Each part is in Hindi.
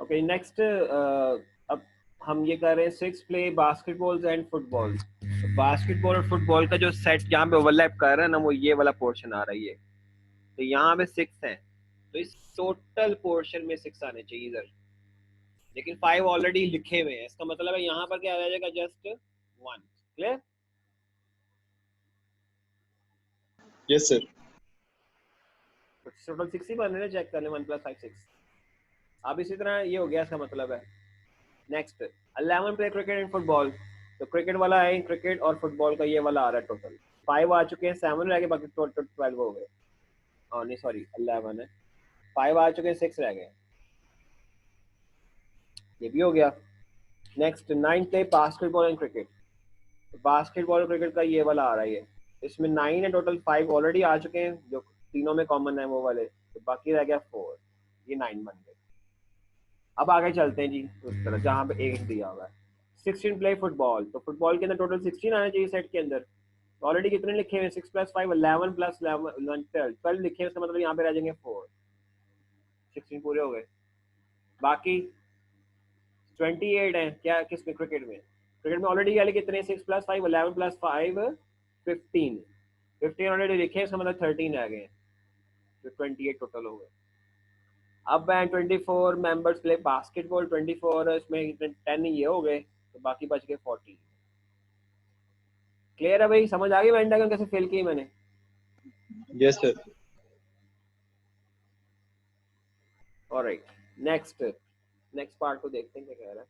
ओके नेक्स्ट अब हम ये कर रहे हैं 6 play basketballs and football. Basketball और फुटबॉल का जो सेट जहाँ पे ओवरलैप कर रहा है ना वो ये वाला पोर्शन आ रही है, तो यहाँ पे 6 है, तो इस टोटल पोर्शन में 6 आने चाहिए इधर, लेकिन 5 ऑलरेडी लिखे हुए हैं, इसका मतलब है यहाँ पर क्या आ जाएगा, just 1। Clear? Yes sir. Total 6 ही बन रहे हैं, चेक कर लें 1 + 5 6। अब इसी तरह ये हो गया, इसका मतलब है next 11 play cricket and football, तो क्रिकेट वाला है, क्रिकेट और फुटबॉल का ये वाला आ रहा है, टोटल 5 आ चुके हैं, 7 रह गए, बाकी टोटल 12 हो गए। नहीं सॉरी 11 है, 5 आ चुके हैं, 6 रह गए, ये भी हो गया। Next 9 play basketball and cricket, basketball और क्रिकेट का ये वाला आ रहा है, इसमें 9 है टोटल, 5 ऑलरेडी आ चुके हैं जो तीनों में कॉमन है वो वाले, तो बाकी रह गया 4, ये 9 बन गए। अब आगे चलते हैं जी उस तरह जहाँ पे 1 दिया हुआ है। 16 प्ले फुटबॉल, तो फुटबॉल के अंदर टोटल 16 आना चाहिए सेट के अंदर, ऑलरेडी कितने लिखे हुए हैं, 6 + 5 11 + 11 12 लिखे हैं, उसका मतलब यहाँ पे रह जाएंगे 4, 16 पूरे हो गए। बाकी 28 है क्या, किसमें, क्रिकेट में, क्रिकेट में ऑलरेडी क्या कितने, 6 + 5 11 + 5 15, 15 ऑलरेडी लिखे हैं, इसका मतलब 13 रह गए, तो 28 टोटल हो गए। अब 24 मेंबर्स प्ले बास्केटबॉल, 24 इसमें 10 ये हो गए, तो बाकी बच गए 40। क्लियर है भाई, समझ आ गई वेन डायग्राम कैसे फिल की मैंने? Yes sir. Alright, next part को देखते हैं क्या कह रहा है।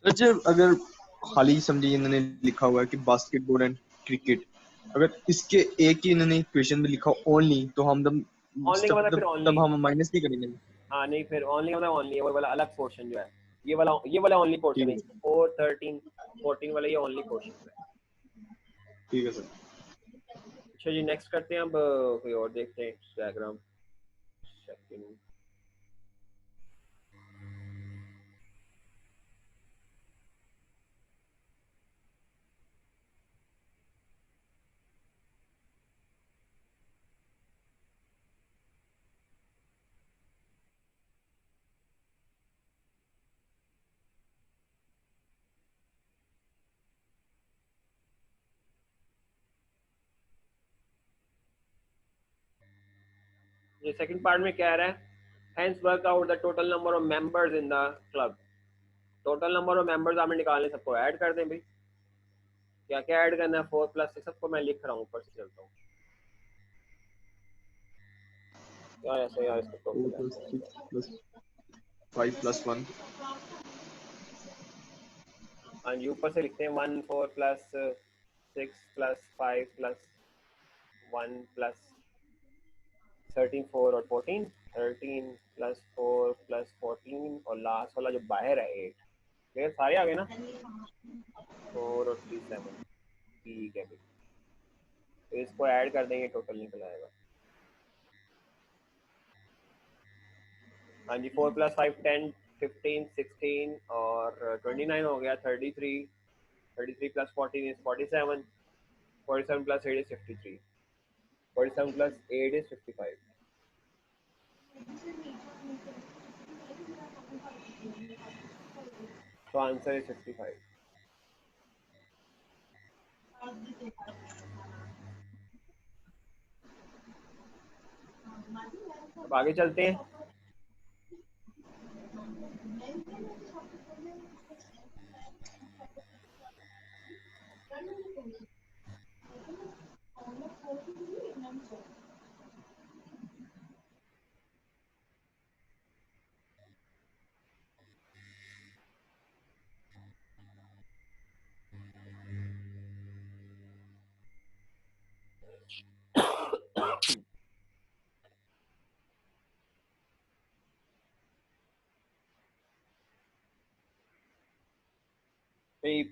सर जब अगर खाली समझिए इन्होंने लिखा हुआ है कि बास्केटबॉल एंड क्रिकेट, अगर इसके एक ही इन्होंने इक्वेशन में लिखा ओनली, तो हम ओनली का मतलब फिर ओनली, तब हम माइनस नहीं करेंगे। हाँ नहीं फिर ओनली का मतलब ओनली है, वो वाला अलग पोर्शन जो है, ये वाला ओनली पोर्शन है, ठीक 4 13 14 वाला ये ओनली पोर्शन है। है सर। अच्छा जी नेक्स्ट करते हैं, अब कोई और देखते हैं डायग्राम। सेकंड ये सेकंड पार्ट में क्या रहा है, hence work out the total number of members in the club। Total number of members आपने निकालने, सबको ऐड कर दें भाई, क्या क्या ऐड करना है, 4 + 6 सबको मैं लिख रहा हूँ, ऊपर से चलता हूँ यार, ऐसे यार इसको 4 + 6 + 5 + 1। हाँ जी ऊपर से लिखते हैं 1 4 + 6 + 5 + 1 + 13 4 और 14, 13 + 4 + 14 और लास्ट वाला जो बाहर है 8। क्लियर, सारे आ गए ना, 4 और 3 7, ठीक है भाई, तो इसको ऐड कर देंगे, टोटल निकल आएगा। हाँ जी 4 + 5 10 15 16 और 29 हो गया, 33 + 14 is 47, 47 + 8 is 53, 47 + 8 is 55, so answer is 55। अब आगे चलते हैं।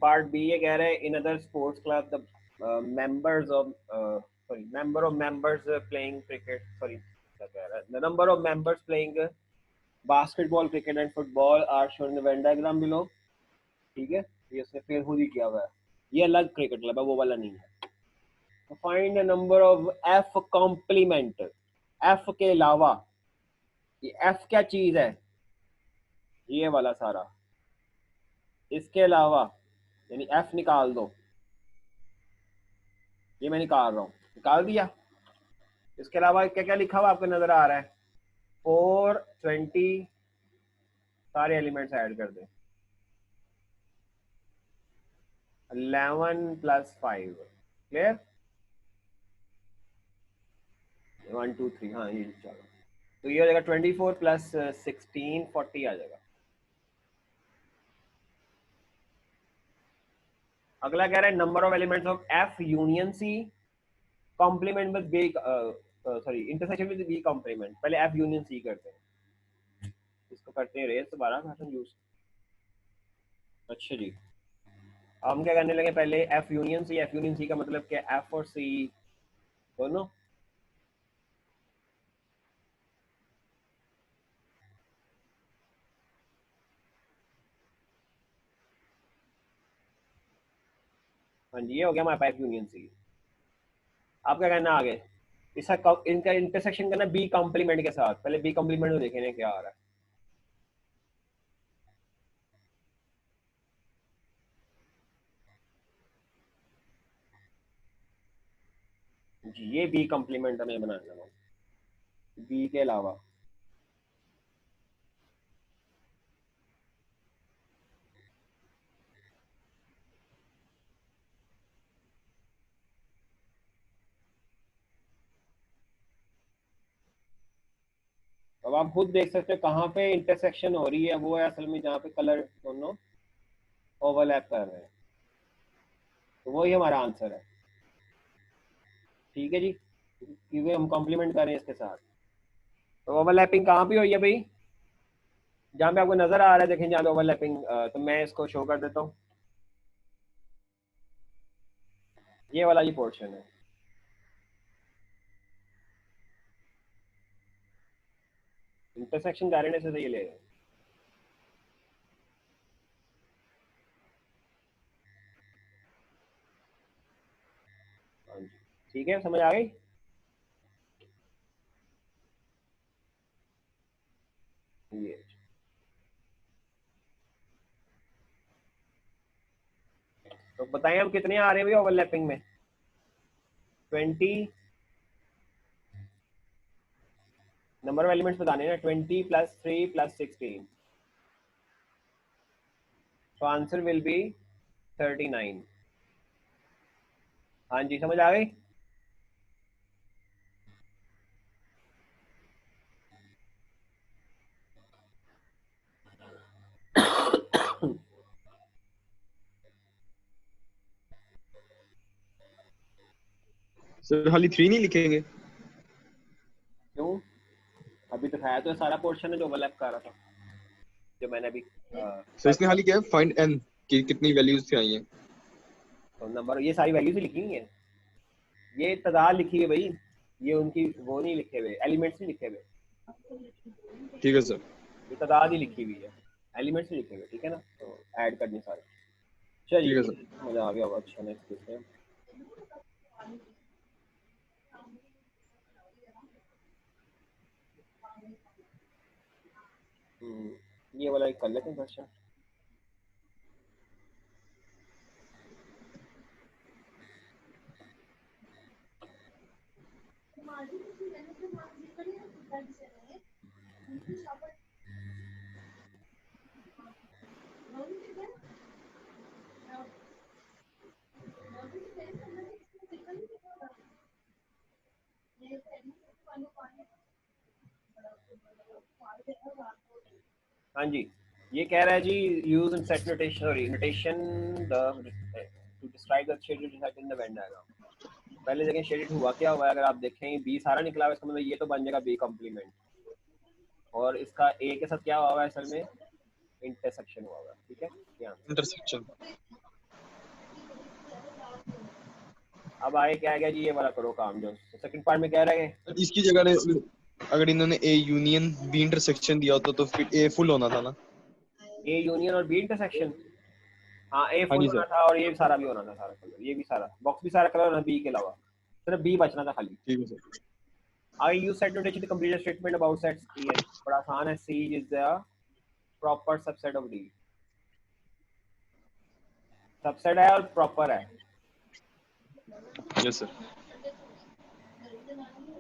पार्ट बी ये कह रहे हैं, in other sports club the members of sorry number of members playing cricket, sorry क्या कह रहा है, the number of members playing basketball cricket and football are shown in the Venn diagram below. ठीक है, ये उसने फिर खुद ही किया हुआ है, ये अलग क्रिकेट क्लब है, वो वाला नहीं है। तो find the number of F complement, F के अलावा, ये एफ क्या चीज है, ये वाला सारा, इसके अलावा यानी एफ निकाल दो, ये मैं निकाल रहा हूँ, निकाल दिया। इसके अलावा क्या क्या लिखा हुआ आपको नजर आ रहा है? 420 सारे एलिमेंट्स ऐड कर दें, 11 + 5 क्लियर, 1 2 3, हाँ ये चलो, तो ये हो जाएगा 24 + 16 40 आ जाएगा। अगला कह रहा है number of elements of F union C complement with B, sorry intersection with B complement. पहले एफ यूनियन सी करते हैं, इसको करते हैं रेस दोबारा पैटर्न यूज। अच्छा जी, हम क्या करने लगे, पहले F union C. F union C का मतलब क्या, एफ और सी दोनों। हाँ जी, ये हो गया हमारे पास एफ यूनियन सी। आप क्या करना आगे, इसका इनका इंटरसेक्शन करना बी कॉम्प्लीमेंट के साथ। पहले बी कॉम्प्लीमेंट में देखेंगे क्या आ रहा है। जी, ये बी कॉम्प्लीमेंट हमें बनाना है, बी के अलावा। अब आप खुद देख सकते हो कहाँ पे इंटरसेक्शन हो रही है, वो है असल में जहाँ पे कलर दोनों ओवरलैप कर रहे हैं, तो वही हमारा आंसर है। ठीक है जी, क्योंकि हम कॉम्प्लीमेंट कर रहे हैं इसके साथ। तो ओवरलैपिंग कहाँ पे हुई है भाई, जहाँ पे आपको नजर आ रहा है, देखें जहाँ पे ओवरलैपिंग, तो मैं इसको शो कर देता हूँ, ये वाला ही पोर्शन है। इंटरसेक्शन करने से ये ले रहे हैं। हाँ जी, ठीक है, समझ आ गई। ये तो बताएं हम कितने आ रहे हैं भैया ओवरलैपिंग में, 20 नंबर ऑफ एलिमेंट्स बताने ना, 20 + 3 + 16, तो आंसर विल बी 39। हाँ जी, समझ आ गई। सर खाली 3 नहीं लिखेंगे? क्यों, अभी तो खाया तो सारा पोर्शन है जो ओवरलैप कर रहा था, जो मैंने अभी सर इसने खाली क्या है, फाइंड एन कि कितनी वैल्यूज से आई हैं। तो नंबर, ये सारी वैल्यूज लिखी हुई है, ये तादाद लिखी है भाई, ये उनकी वो नहीं लिखे हुए, एलिमेंट्स नहीं लिखे हुए, ठीक है सर। ये तादाद ही लिखी हुई है, एलिमेंट्स नहीं लिखे हुए, ठीक है ना, तो ऐड करनी सारे। ठीक है चलिए, सर। मजा आ गया होगा। अच्छा, नेक्स्ट देखते हैं। ये वाला एक कर लेते हैं क्वेश्चन। हाँ जी, ये कह रहा है जी, use in set notation, sorry notation the to describe the shaded defect in the Venn diagram. पहले देखें शेडेड हुआ क्या हुआ है, अगर आप देखें बी सारा निकला हुआ है, इसका मतलब ये तो बन जाएगा बी कॉम्प्लीमेंट, और इसका ए के साथ क्या हुआ हुआ है, असल में इंटरसेक्शन हुआ हुआ है, ठीक है, ध्यान। इंटरसेक्शन। अब आए क्या आ गया जी, ये वाला करो काम जो सेकंड पार्ट में कह रहे हैं। इसकी जगह ने अगर इन्होंने ए यूनियन बी इंटरसेक्शन दिया होता तो फिर ए फुल होना था ना। ए यूनियन और बी इंटरसेक्शन, हाँ ए हाँ फुल जी होना सर। था, और ये सारा भी होना था, सारा कलर, ये भी सारा बॉक्स भी सारा कलर होना, बी के अलावा सिर्फ बी बचना था खाली। ठीक है sir. I use set notation to complete a statement about sets E N, बड़ा आसान है। C is the proper subset of D. Subset है और प्रॉपर है। Yes sir.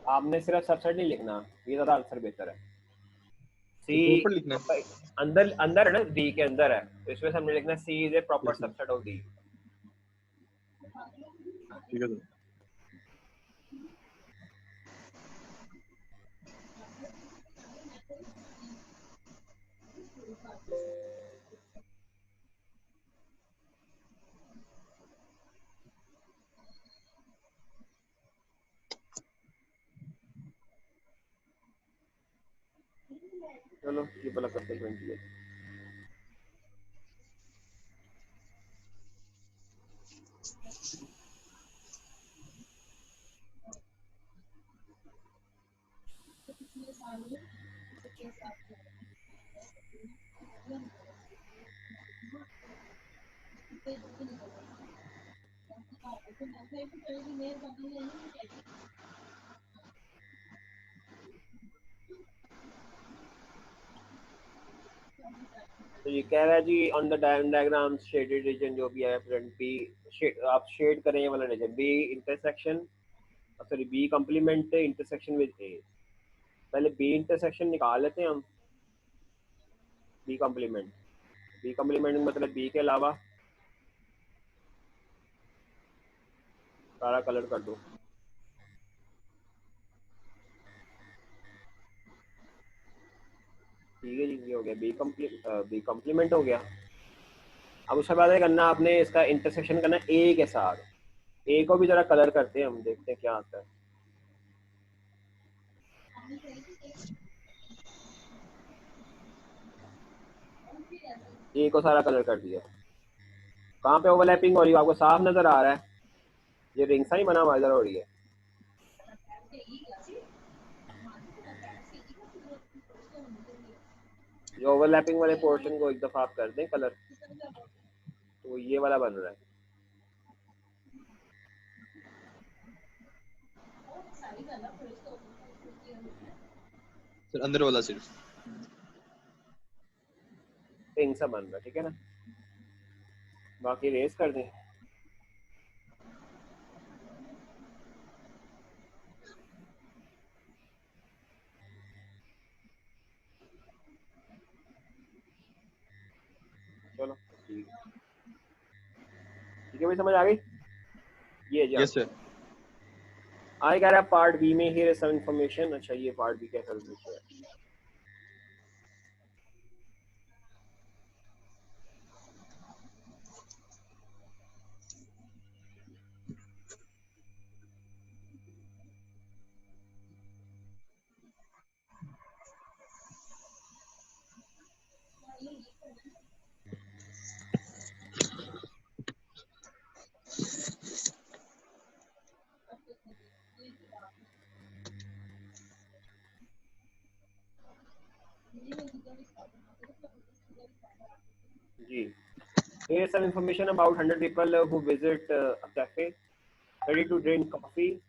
आपने सिर्फ सबसेट नहीं लिखना, ये ज्यादा आंसर बेहतर है। सी प्रॉपर लिखना है। अंदर अंदर है ना, डी के अंदर है, तो इसमें से हमने लिखना C is a proper Yes, sir. Subset of D. ठीक है सर। चलो ये वाला करते हैं 28। तो ये कह रहा है जी on the diagram shaded region जो भी है फ्रंट बी, आप शेड करें ये वाला region B intersection, sorry B complement intersection with A. पहले बी इंटरसेक्शन निकाल लेते हैं हम। बी कंप्लीमेंट मतलब बी के अलावा सारा कलर कर दो। ठीक है जी, ये हो गया बी कंप्लीमेंट हो गया। अब उसके बाद करना आपने इसका इंटरसेक्शन करना ए के साथ। ए को भी जरा कलर करते हैं हम, देखते हैं क्या आता है। ए को सारा कलर कर दिया। कहाँ पे ओवरलैपिंग हो रही है आपको साफ नजर आ रहा है? ये रिंग सा ही बना हुआ इधर हो रही है। जो ओवरलैपिंग वाले पोर्शन को एक दफा आप कर दें कलर, तो ये वाला बन रहा है। सर अंदर वाला सिर्फ रिंग सा बन रहा है, ठीक है ना? बाकी रेस कर दें। चलो ठीक है, ठीक है भाई, समझ आ गई? ये जी यस सर। आगे कह रहा है पार्ट बी में हियर इज सम इंफॉर्मेशन। अच्छा ये पार्ट बी कैसा है? जी, here is some information about 100 people who visit a cafe, 30 to drink coffee,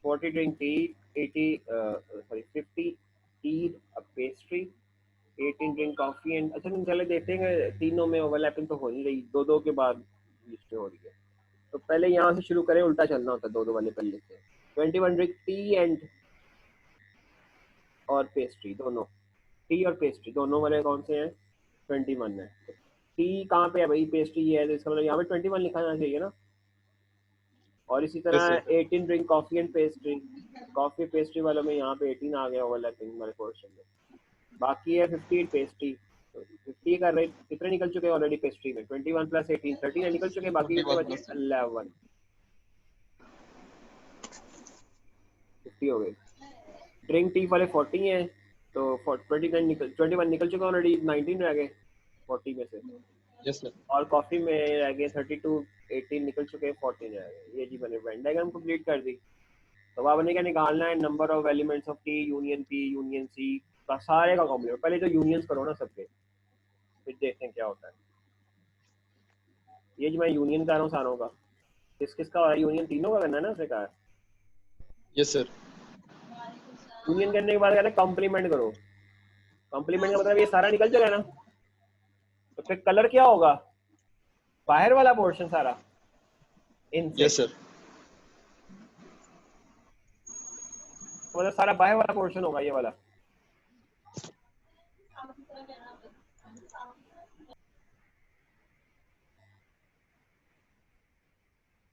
40 drink tea, 50 eat a pastry, 18 drink coffee and अच्छा तुम चले देखते हैं तीनों में ओवरलैपिंग तो हो नहीं रही, दो दो के बाद लिस्टें हो रही है। तो पहले यहाँ से शुरू करें, उल्टा चलना होता है, दो दो वाले पहले से। 21 ड्रिंक टी एंड और पेस्ट्री दोनों, टी और पेस्ट्री दोनों वाले कौन से हैं? 21 है। टी कहाँ पे है भाई? पेस्ट्री ये है, तो इसका मतलब यहाँ पे 21 लिखा जाना चाहिए ना। और इसी यस तरह sir. 18 drink coffee and pastry, coffee pastry वालों में यहाँ पे 18 आ गया ओवरलैपिंग वाले पोर्शन में। बाकी है 50 पेस्ट्री, 50 का रेट कितने निकल चुके हैं ऑलरेडी पेस्ट्री में? 21 प्लस 18 13 निकल चुके हैं, बाकी कितने बचे? 11 50 हो गए। ड्रिंक टी वाले 40 हैं, तो 21 निकल चुके हैं ऑलरेडी, 19 रह गए 40 में से। Yes sir. और कॉफी में रह गए 32, 18 निकल चुके हैं, 14 रह गए। ये जी मैंने वेन डायग्राम कंप्लीट कर दी। तो आपने क्या निकालना है? Number of elements of T union P union C का सारे का कॉम्प्लीमेंट। पहले तो यूनियंस करो ना सबके, फिर देखते हैं क्या होता है। ये जो मैं यूनियन कर रहा हूँ सारों का, किस किस का हो रहा है यूनियन? तीनों का करना है ना, उसने कहा। Yes sir. यूनियन करने के बाद कहते हैं कॉम्प्लीमेंट करो। कॉम्प्लीमेंट का मतलब ये सारा निकल चला ना, तो फिर कलर क्या होगा, बाहर वाला पोर्शन सारा इनसे, यस सर। मतलब सारा बाहर वाला पोर्शन होगा ये वाला।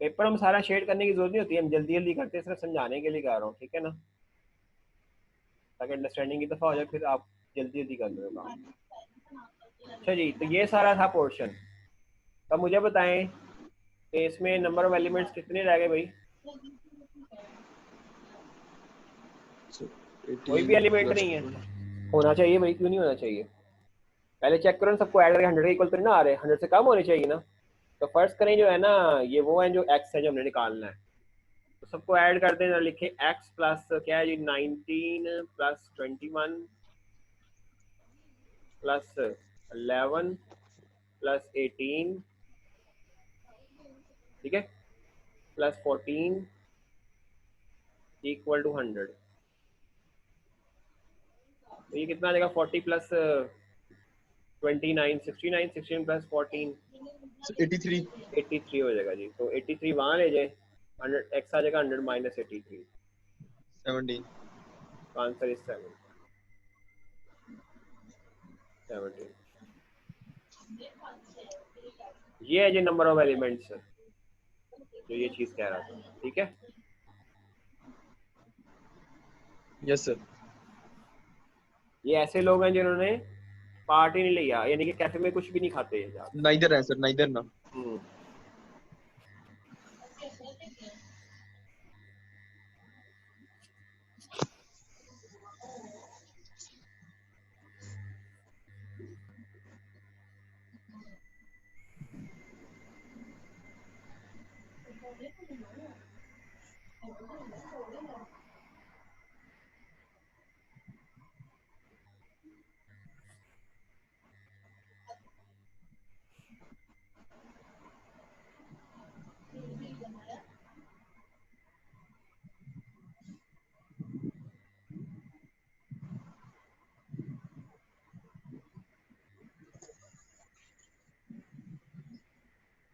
पेपर हम सारा शेड करने की जरूरत नहीं होती, हम जल्दी जल्दी करते हैं, सिर्फ समझाने के लिए कर रहा हूँ, ठीक है ना, ताकि अंडरस्टैंडिंग की दफा हो जाए, फिर आप जल्दी जल्दी कर लो काम। अच्छा जी, तो ये सारा था पोर्शन। अब मुझे बताएं कि इसमें नंबर ऑफ एलिमेंट्स कितने रह गए भाई? कोई भी एलिमेंट नहीं है, होना चाहिए भाई, क्यों नहीं होना चाहिए? पहले चेक करो ना, सबको ऐड करके 100 के इक्वल तो नहीं ना आ रहे, 100 से कम होने चाहिए ना। तो फर्स्ट करें जो है ना, ये वो है जो एक्स है जो हमने निकालना है, तो सबको ऐड कर दें, लिखे एक्स प्लस क्या है जी, 19 प्लस 21 प्लस 11 प्लस 18, ठीक है, प्लस 14 इक्वल टू 100। तो ये कितना आ जाएगा, 40 प्लस 29, 69, 16 प्लस 14 83। 83 हो जाएगा जी। तो 83 वहाँ ले जाए, 100 एक्स आ जाएगा, 100 माइनस 83, 17। Answer is 7, 17। ये है जी नंबर ऑफ एलिमेंट्स, जो ये चीज कह रहा था, ठीक है। Yes sir. ये ऐसे लोग हैं जिन्होंने पार्ट ही नहीं लिया, यानी कि कैफे में कुछ भी नहीं खाते हैं यार। नाइदर है सर, नाइदर ना।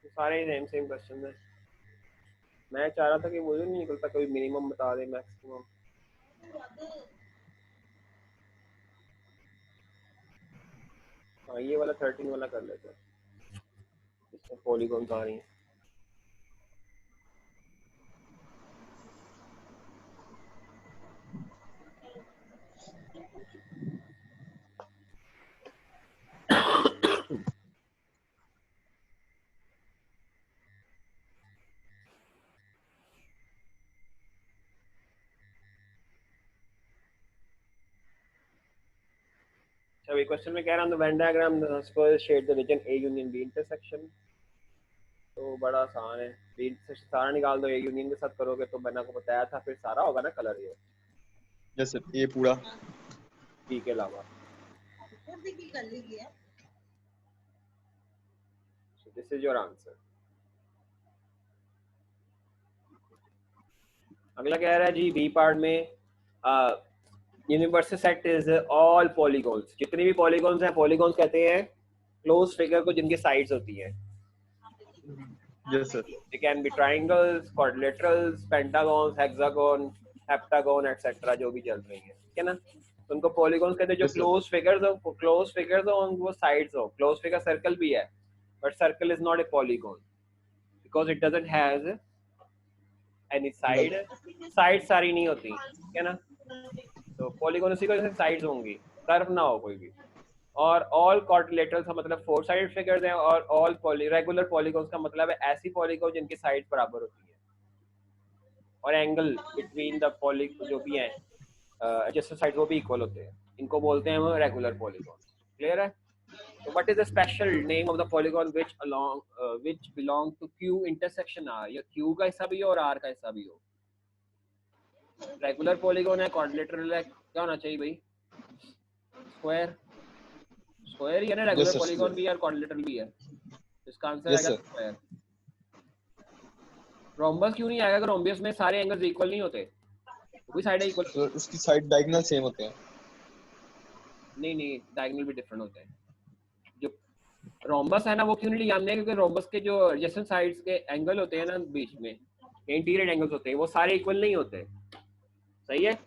तो सारे सेम सेम क्वेश्चन है। मैं चाह रहा था कि मुझे नहीं निकलता, कोई मिनिमम बता दे, मैक्सिमम। हाँ ये वाला 13 वाला कर लेते हैं, इसमें पॉलीगॉन आ रही है। अच्छा, ये क्वेश्चन में कह रहा हूँ, Venn diagram suppose shade the region A union B intersection. तो बड़ा आसान है, बी इंटरसेक्शन सारा निकाल दो, ए यूनियन के साथ करोगे तो मैंने आपको बताया था, फिर सारा होगा ना कलर ये, यस सर, ये पूरा। बी के अलावा। This is your answer. अगला कह रहा है जी बी पार्ट में universal set is all polygons, जितने भी पॉलीगॉन्स हैं, पॉलीगॉन्स कहते हैं क्लोज फिगर को जिनकी साइड्स होती हैं। Yes sir. They can be triangles, quadrilaterals, pentagons, hexagon, heptagon, etc. जो भी चल रही है, ठीक है ना। तो उनको पॉलीगॉन्स कहते हैं, जो Yes, sir. क्लोज फिगर्स हो वो साइड्स हो। क्लोज फिगर सर्कल भी है, but circle is not a polygon because it doesn't has any side, side सारी नहीं होती, ठीक है ना। तो पॉलीगॉन उसी को साइड्स होंगी, कर्व ना हो कोई भी। और ऑल क्वाड्रिलेटरल्स का मतलब 4 साइड फिगर्स हैं, और ऑल रेगुलर पॉलीगॉन्स का मतलब है ऐसी पॉलीगॉन जिनकी साइड बराबर होती है, और एंगल बिटवीन द पॉली जो भी हैं एडजेसेंट साइड वो भी इक्वल होते हैं, इनको बोलते हैं वो रेगुलर पॉलीगॉन। क्लियर है? तो what is the special name of the polygon which belong to Q intersection R? या क्यू का हिस्सा भी हो और आर का हिस्सा भी हो। रेगुलर पॉलीगॉन है, क्वाड्रिलेटरल है, क्या होना चाहिए भाई? स्क्वायर। स्क्वायर ही है ना, रेगुलर Yes, sir. पॉलीगॉन भी है और क्वाड्रिलेटरल भी है, इसका आंसर Yes, आएगा sir. स्क्वायर। रोम्बस क्यों नहीं आएगा? अगर रोम्बस में सारे एंगल्स इक्वल नहीं होते, वो भी साइड इक्वल। तो उसकी साइड डायगोनल सेम होते हैं। नहीं डायगोनल भी डिफरेंट होते हैं। जो रोम्बस है ना वो क्यों नहीं लिया हमने, क्योंकि रोम्बस के जो एडजेसेंट साइड्स के एंगल होते हैं ना बीच में, इंटीरियर एंगल्स होते हैं, वो सारे इक्वल नहीं होते। सही है,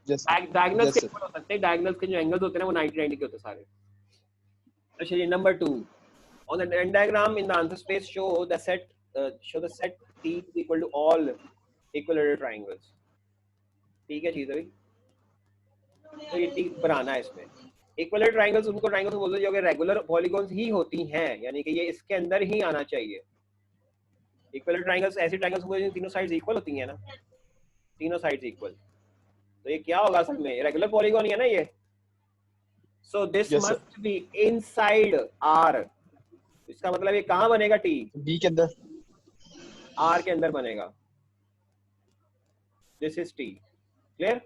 यस डायगोनल्स के यस इक्वल हो सकते हैं, डायगोनल्स के जो एंगल्स होते हैं ना वो 90 के होते हैं सारे। अच्छा ये number 2, on the Venn diagram in the answer space show the set T is equal to all equilateral triangles। ठीक है चीज अभी, तो ये T बनाना है इसमें। इक्विलेटरल ट्रायंगल्स उनको ट्रायंगल्स बोलते हैं जो कि रेगुलर पॉलीगॉन्स ही होती हैं, यानी कि ये इसके अंदर ही आना चाहिए। इक्विलेटरल ट्रायंगल्स ऐसी ट्रायंगल्स होती हैं तीनों साइड्स इक्वल होती हैं ना, तीनों साइड्स इक्वल। तो ये क्या होगा असल में, रेगुलर पॉलीगॉन ही है ना ये। So this yes sir. Must be inside R। इसका मतलब ये कहाँ बनेगा T? डी के अंदर। R के अंदर बनेगा। This is T। Clear?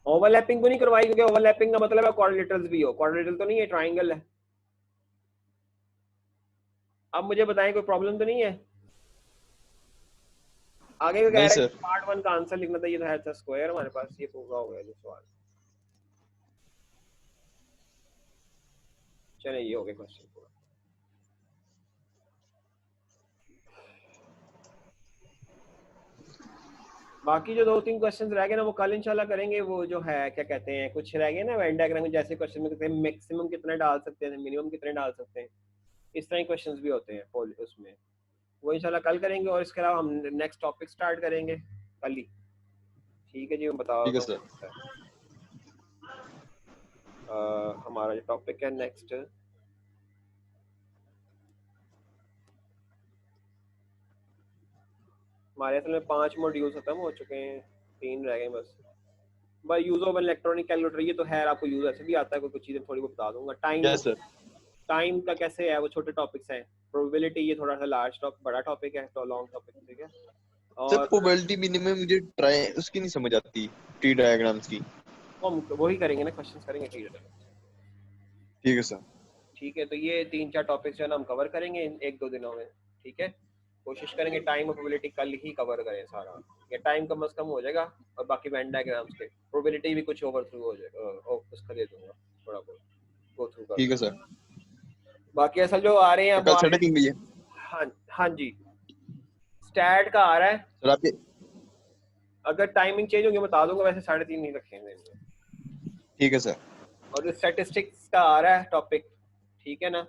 Overlapping को नहीं करवाई, क्योंकि ओवरलैपिंग का मतलब है क्वाड्रिलेटरल्स भी हो, क्वाड्रिलेटरल तो नहीं है, ट्राइंगल है। अब मुझे बताएं कोई प्रॉब्लम तो नहीं है? आगे को कह नहीं रहा है सर। पार्ट 1 का आंसर लिखना था, ये था एच स्क्वायर हमारे पास, ये पूरा हो गया जो सवाल। चलिए ये हो गया क्वेश्चन पूरा। बाकी जो 2-3 क्वेश्चंस रह गए ना वो कल इंशाल्लाह करेंगे। वो जो है क्या कहते हैं, कुछ रह गए ना वेन डायग्राम में, जैसे क्वेश्चन में कहते हैं मैक्सिमम कितने डाल सकते हैं, मिनिमम कितने डाल सकते हैं, इस तरह के क्वेश्चंस भी होते हैं उसमें। वो इंशाल्लाह कल करेंगे, और इसके अलावा हम नेक्स्ट टॉपिक स्टार्ट करेंगे कल ही। ठीक है जी, मैं बता ठीक है रहा सर। हूँ हमारा जो टॉपिक है नेक्स्ट, हमारे असल में 5 मॉड्यूल खत्म हो चुके हैं, 3 रह गए बस। भाई यूज ऑफ इलेक्ट्रॉनिक कैलकुलेटर, ये तो है आपको यूज ऐसे भी आता है, कुछ चीजें थोड़ी बहुत बता दूंगा। Time, yes sir. टाइम का कैसे है, वो छोटे टॉपिक्स हैं। प्रोबेबिलिटी ये थोड़ा सा लार्ज टॉपिक, बड़ा टॉपिक है, तो लॉन्ग टॉपिक, ठीक है। सर और प्रोबेबिलिटी मिनिमम मुझे ट्राई उसकी नहीं समझ आती, ट्री डायग्राम्स की। वो हम वही करेंगे ना, क्वेश्चंस करेंगे ठीक है। ठीक है सर। ठीक है, तो ये 3-4 टॉपिक्स जो है ना हम कवर करेंगे इन 1-2 दिनों में। ठीक है, कोशिश करेंगे टाइम और प्रोबेबिलिटी कल ही कवर करें सारा, या टाइम कम से कम हो जाएगा, और बाकी वेन डायग्राम्स के प्रोबेबिलिटी भी कुछ ओवर थ्रू हो जाएगा, उसका दे दूंगा थोड़ा बहुत, गो थ्रू कर ठीक है दूंगा। सर। बाकी असल जो आ रहे हैं तो वो कल आ रहे 3:30 बजे। हैं। हाँ हाँ जी, स्टैट का आ रहा है। सर आपके। अगर टाइमिंग चेंज होगी बता दूंगा, वैसे 3:30 नहीं रखेंगे। ठीक है सर। और स्टैटिस्टिक्स का आ रहा है टॉपिक, ठीक है ना।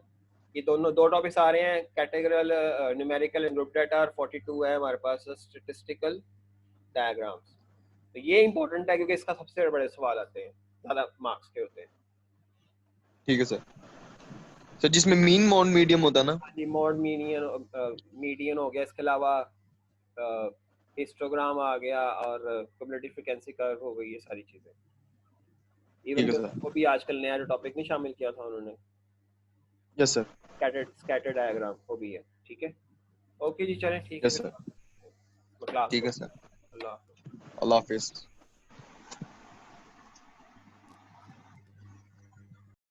ये दोनों 2 टॉपिक्स आ रहे हैं, कैटेगरियल न्यूमेरिकल एंड ग्रुप डाटा, और 42 है हमारे पास स्टैटिस्टिकल डायग्राम्स। तो ये इंपॉर्टेंट है क्योंकि इसका सबसे बड़े सवाल आते हैं, ज़्यादा मार्क्स के होते हैं। ठीक है सर। सर जिसमें मीन मॉड मीडियम होता ना। हाँ जी, मॉड मीडियन हो गया, इसके अलावा हिस्टोग्राम आ गया, और क्युमुलेटिव फ्रीक्वेंसी कर्व हो गई, ये सारी चीज़ें। ठीक इवन है जो सर। वो भी आजकल नया जो टॉपिक नहीं शामिल किया था उन्होंने, यस सर। स्कैटर डायग्राम, वो भी है। ठीक है, ओके जी, चलें ठीक है यस फिर, सर। मैं क्लास ठीक को, है सर। अल्लाह। अल्लाह हाफिज।